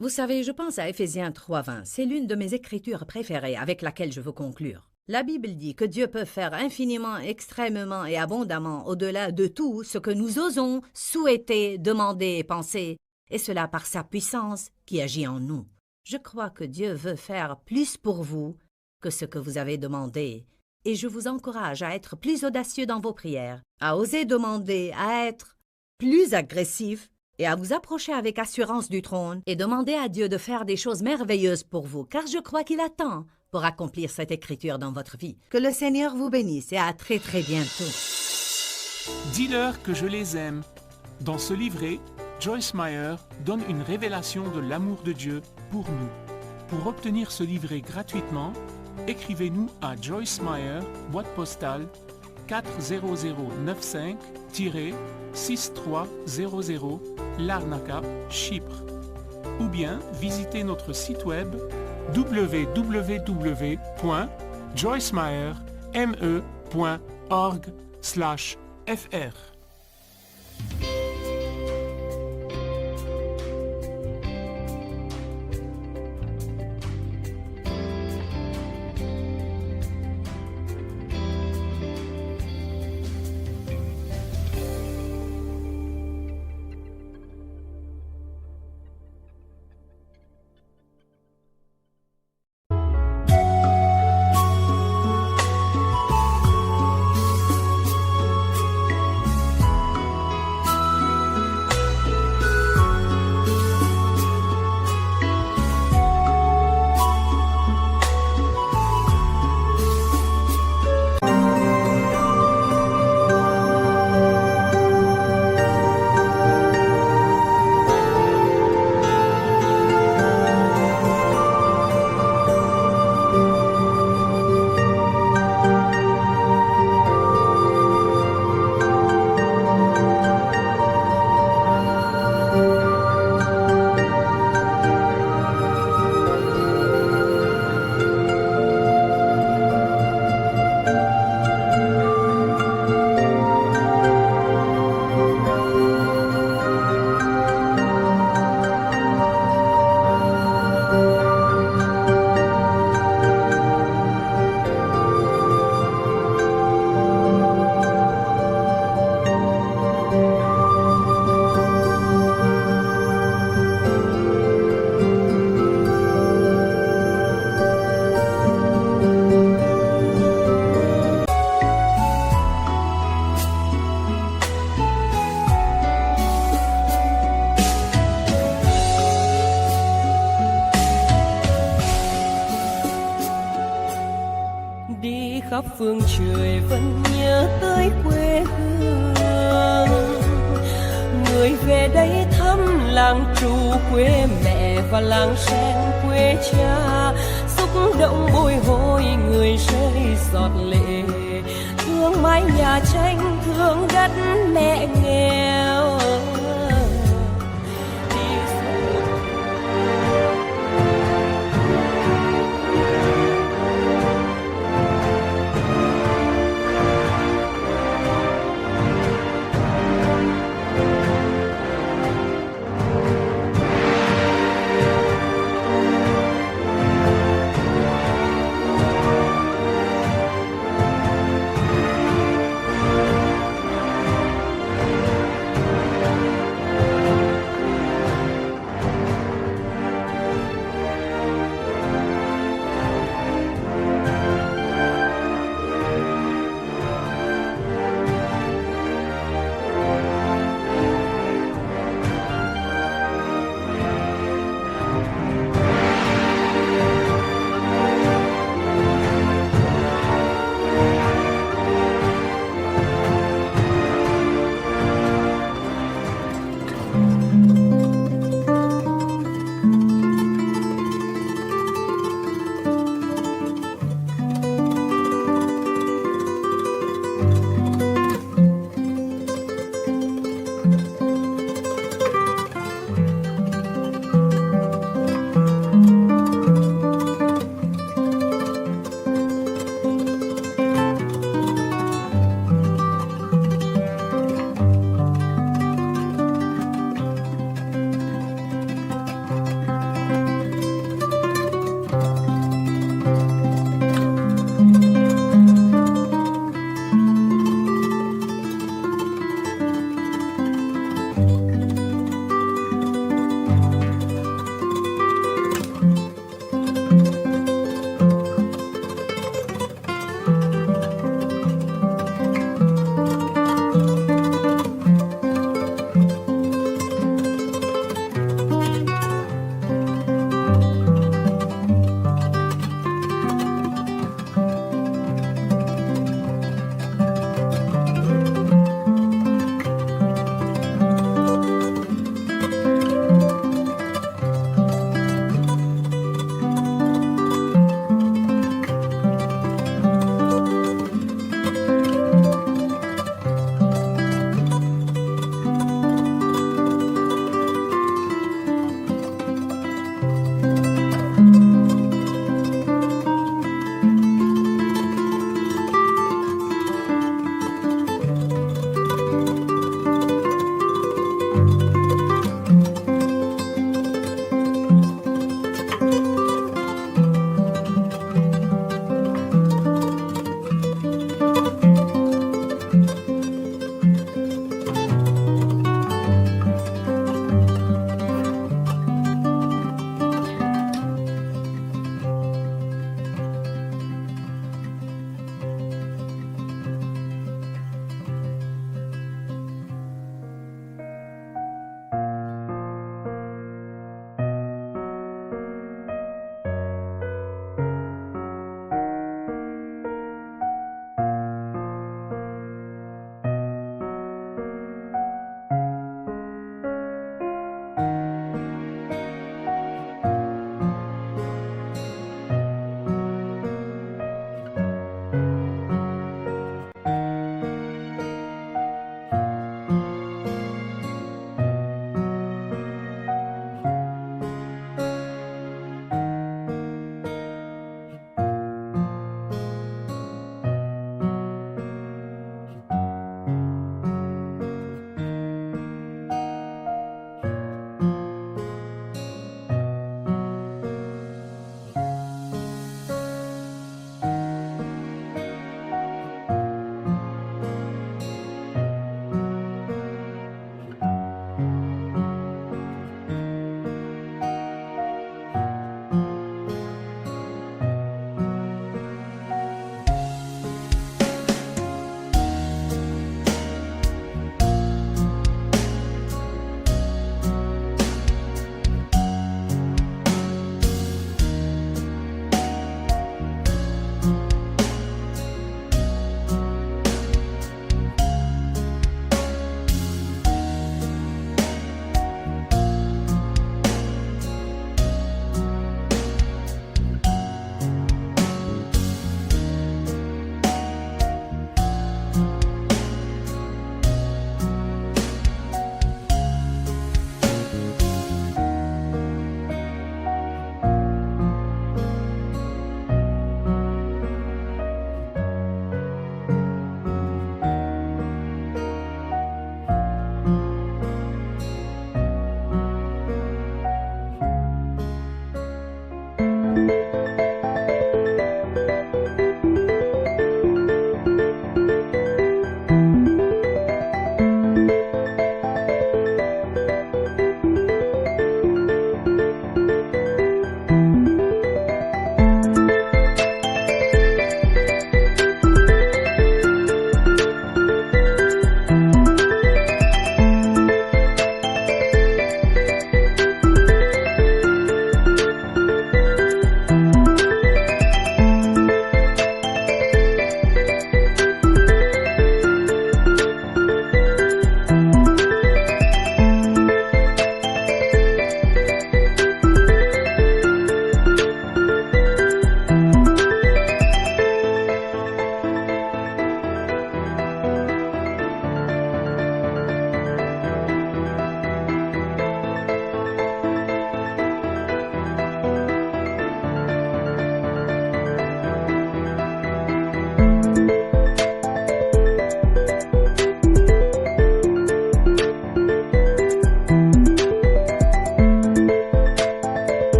Vous savez, je pense à Éphésiens 3:20. C'est l'une de mes écritures préférées avec laquelle je veux conclure. La Bible dit que Dieu peut faire infiniment, extrêmement et abondamment au-delà de tout ce que nous osons souhaiter, demander et penser, et cela par sa puissance qui agit en nous. Je crois que Dieu veut faire plus pour vous que ce que vous avez demandé, et je vous encourage à être plus audacieux dans vos prières, à oser demander, à être plus agressif, et à vous approcher avec assurance du trône et demander à Dieu de faire des choses merveilleuses pour vous, car je crois qu'il attend pour accomplir cette écriture dans votre vie. Que le Seigneur vous bénisse et à très très bientôt. Dis-leur que je les aime. Dans ce livret, Joyce Meyer donne une révélation de l'amour de Dieu pour nous. Pour obtenir ce livret gratuitement, écrivez-nous à Joyce Meyer, boîte postale 40095-6300, Larnaca, Chypre. Ou bien visitez notre site web www.joycemeyer.org/fr. khắp phương trời vẫn nhớ tới quê hương. Người về đây thăm làng Trù quê mẹ và làng Sen quê cha, xúc động bồi hồi người rơi giọt lệ, thương mái nhà tranh thương đất mẹ nghèo.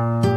Thank